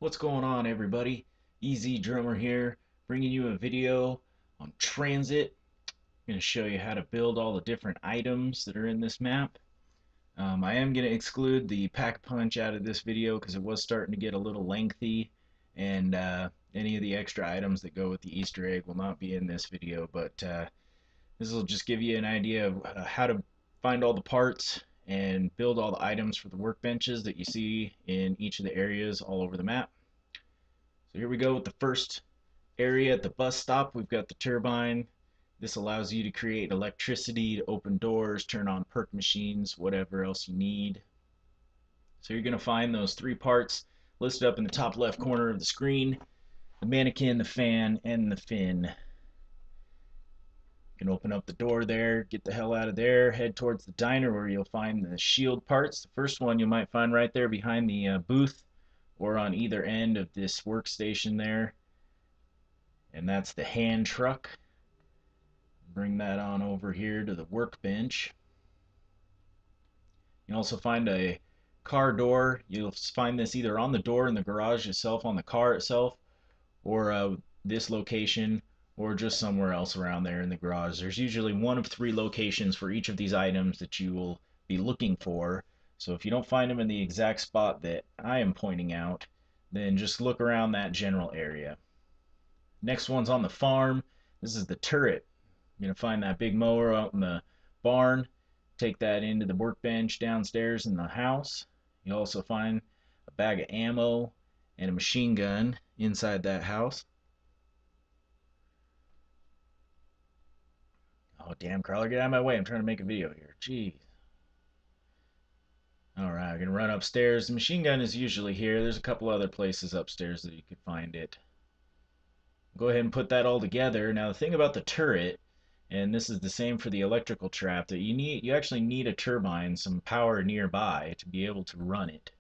What's going on, everybody? Easy Drummer here, bringing you a video on Transit. I'm going to show you how to build all the different items that are in this map. I am going to exclude the pack punch out of this video because it was starting to get a little lengthy, and any of the extra items that go with the Easter egg will not be in this video, but this will just give you an idea of how to find all the parts and build all the items for the workbenches that you see in each of the areas all over the map. So here we go with the first area at the bus stop. We've got the turbine. This allows you to create electricity, to open doors, turn on perk machines, whatever else you need. So you're going to find those three parts listed up in the top left corner of the screen: the mannequin, the fan, and the fin. You can open up the door there, get the hell out of there, head towards the diner where you'll find the shield parts. The first one you might find right there behind the booth or on either end of this workstation there, and that's the hand truck. Bring that on over here to the workbench. You also find a car door. You'll find this either on the door in the garage itself, on the car itself, or this location, or just somewhere else around there in the garage. There's usually one of three locations for each of these items that you will be looking for. So if you don't find them in the exact spot that I am pointing out, then just look around that general area. Next one's on the farm. This is the turret. You're going to find that big mower out in the barn. Take that into the workbench downstairs in the house. You'll also find a bag of ammo and a machine gun inside that house. Oh, damn, Crawler, get out of my way. I'm trying to make a video here. Jeez. Alright, we're going to run upstairs. The machine gun is usually here. There's a couple other places upstairs that you could find it. Go ahead and put that all together. Now, the thing about the turret, and this is the same for the electrical trap, that you actually need a turbine, some power nearby to be able to run it.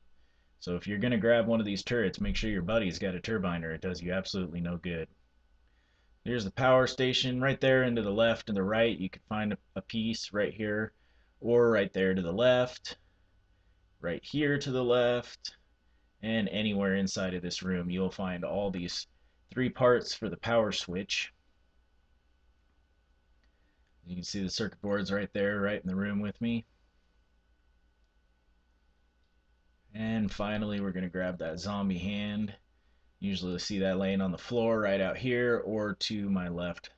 So if you're going to grab one of these turrets, make sure your buddy's got a turbine or it does you absolutely no good. There's the power station right there, and to the left and the right you can find a piece right here, or right there to the left, right here to the left, and anywhere inside of this room you'll find all these three parts for the power switch. You can see the circuit boards right there, right in the room with me. And finally, we're going to grab that zombie hand. Usually you'll see that laying on the floor right out here or to my left.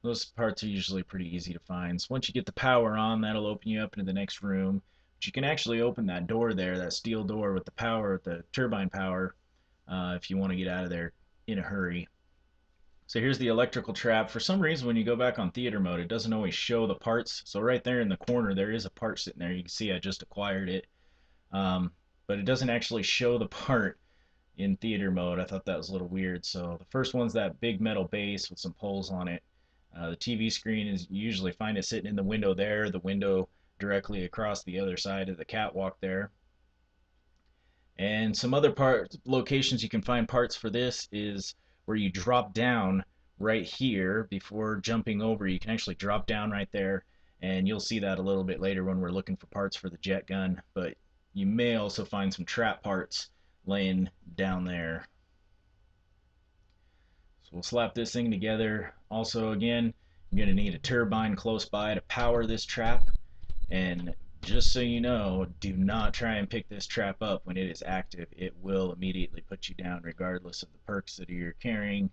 Those parts are usually pretty easy to find. So once you get the power on, that'll open you up into the next room. But you can actually open that door there, that steel door with the power, the turbine power, if you want to get out of there in a hurry. So here's the electrical trap. For some reason, when you go back on theater mode, it doesn't always show the parts. So right there in the corner, there is a part sitting there. You can see I just acquired it. But it doesn't actually show the part in theater mode. I thought that was a little weird. So the first one's that big metal base with some poles on it. The TV screen is, you usually find it sitting in the window there, the window directly across the other side of the catwalk there. And some other locations you can find parts for this is where you drop down right here before jumping over. You can actually drop down right there, and you'll see that a little bit later when we're looking for parts for the jet gun. But you may also find some trap parts laying down there. So we'll slap this thing together. Also, again, you're going to need a turbine close by to power this trap. And just so you know, do not try and pick this trap up when it is active. It will immediately put you down regardless of the perks that you're carrying,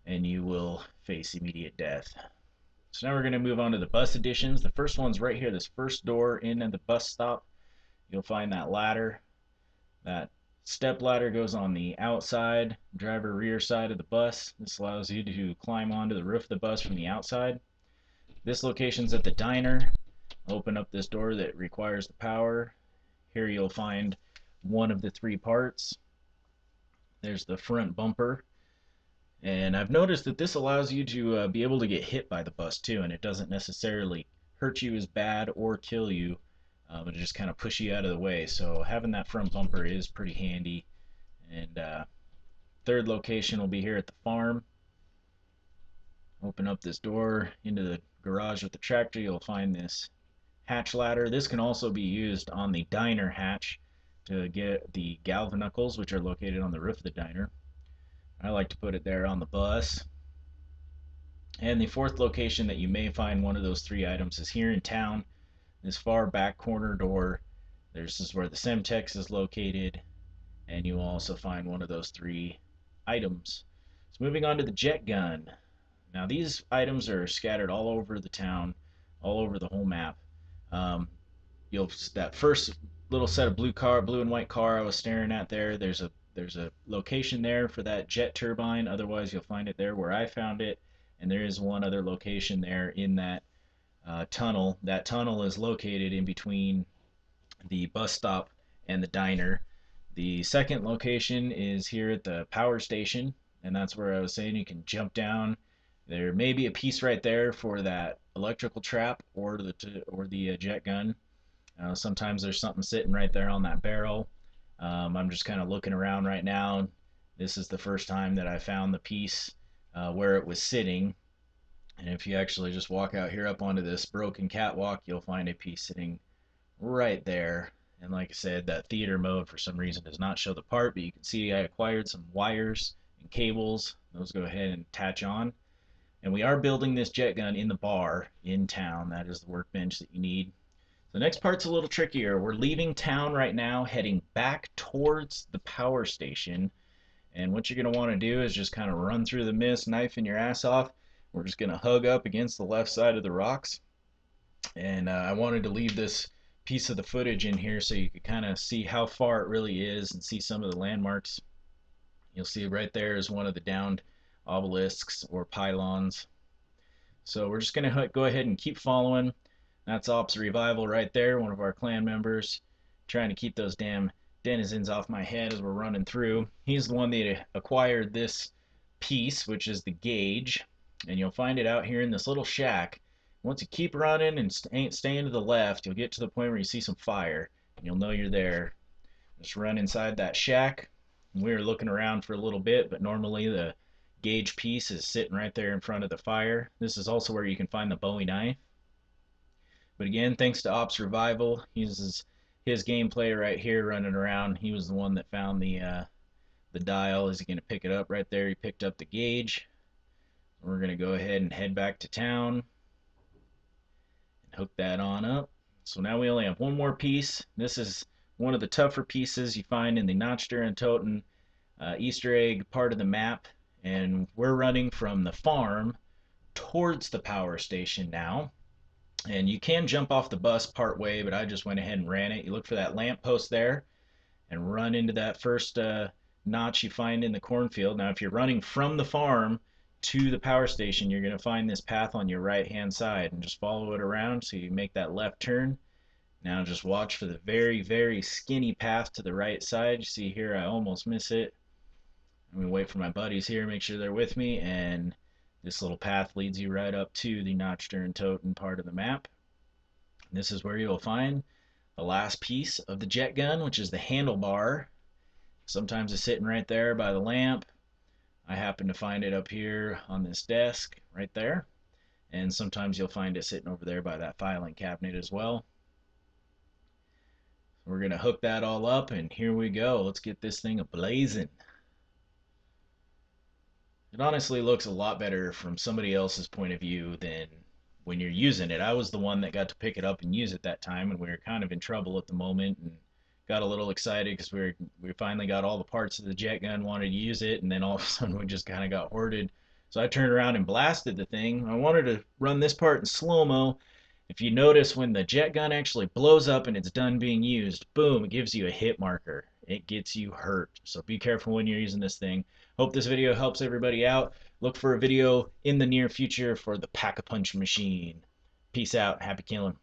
and you will face immediate death. So now we're going to move on to the bus additions. The first one's right here, this first door in at the bus stop. You'll find that ladder. That step ladder goes on the outside, driver rear side of the bus. This allows you to climb onto the roof of the bus from the outside. This location's at the diner. Open up this door that requires the power. Here you'll find one of the three parts. There's the front bumper. And I've noticed that this allows you to be able to get hit by the bus too, and it doesn't necessarily hurt you as bad or kill you, but it just kind of push you out of the way. So having that front bumper is pretty handy. And third location will be here at the farm. Open up this door into the garage with the tractor. You'll find this hatch ladder. This can also be used on the diner hatch to get the galvanicles, which are located on the roof of the diner. I like to put it there on the bus. And the fourth location that you may find one of those three items is here in town. This far back corner door. This is where the Semtex is located, and you will also find one of those three items. So moving on to the jet gun. Now these items are scattered all over the town, all over the whole map. Um, that first little set of blue and white car I was staring at there. There's a location there for that jet turbine. Otherwise, you'll find it there where I found it, and there is one other location there in that tunnel. That tunnel is located in between the bus stop and the diner. The second location is here at the power station, and that's where I was saying you can jump down. There may be a piece right there for that electrical trap or the jet gun. Sometimes there's something sitting right there on that barrel. I'm just kind of looking around right now. This is the first time that I found the piece where it was sitting. And if you actually just walk out here up onto this broken catwalk, you'll find a piece sitting right there. And like I said, that theater mode for some reason does not show the part, but you can see I acquired some wires and cables. Those go ahead and attach on. And we are building this jet gun in the bar in town. That is the workbench that you need. The next part's a little trickier. We're leaving town right now, heading back towards the power station. And what you're going to want to do is just kind of run through the mist, knifing your ass off. We're just going to hug up against the left side of the rocks. And I wanted to leave this piece of the footage in here so you could kind of see how far it really is and see some of the landmarks. You'll see right there is one of the downed obelisks or pylons. So we're just going to go ahead and keep following. That's Ops Revival right there, one of our clan members, trying to keep those damn denizens off my head as we're running through. He's the one that acquired this piece, which is the gauge, and you'll find it out here in this little shack. Once you keep running and staying to the left, you'll get to the point where you see some fire, and you'll know you're there. Just run inside that shack. We were looking around for a little bit, but normally the gauge piece is sitting right there in front of the fire. This is also where you can find the Bowie knife. But again, thanks to Ops Revival, his gameplay right here running around. He was the one that found the dial. Is he going to pick it up right there? He picked up the gauge. We're going to go ahead and head back to town and hook that on up. So now we only have one more piece. This is one of the tougher pieces you find in the Notchster and Toten Easter egg part of the map. And we're running from the farm towards the power station now. And you can jump off the bus part way, but I just went ahead and ran it. You look for that lamp post there and run into that first notch you find in the cornfield. Now if you're running from the farm to the power station, you're going to find this path on your right hand side, and just follow it around so you make that left turn. Now just watch for the very, very skinny path to the right side. You see here I almost miss it. I'm going to wait for my buddies here, make sure they're with me, and this little path leads you right up to the Notchster and Toten part of the map. And this is where you'll find the last piece of the jet gun, which is the handlebar. Sometimes it's sitting right there by the lamp. I happen to find it up here on this desk right there. And sometimes you'll find it sitting over there by that filing cabinet as well. We're going to hook that all up, and here we go. Let's get this thing a-blazing. It honestly looks a lot better from somebody else's point of view than when you're using it. I was the one that got to pick it up and use it that time, and we were kind of in trouble at the moment and got a little excited because we finally got all the parts of the jet gun, wanted to use it, and then all of a sudden we just kind of got hoarded. So I turned around and blasted the thing. I wanted to run this part in slow-mo. If you notice, when the jet gun actually blows up and it's done being used, boom, it gives you a hit marker. It gets you hurt. So be careful when you're using this thing. Hope this video helps everybody out. Look for a video in the near future for the Pack-a-Punch machine. Peace out. Happy killing.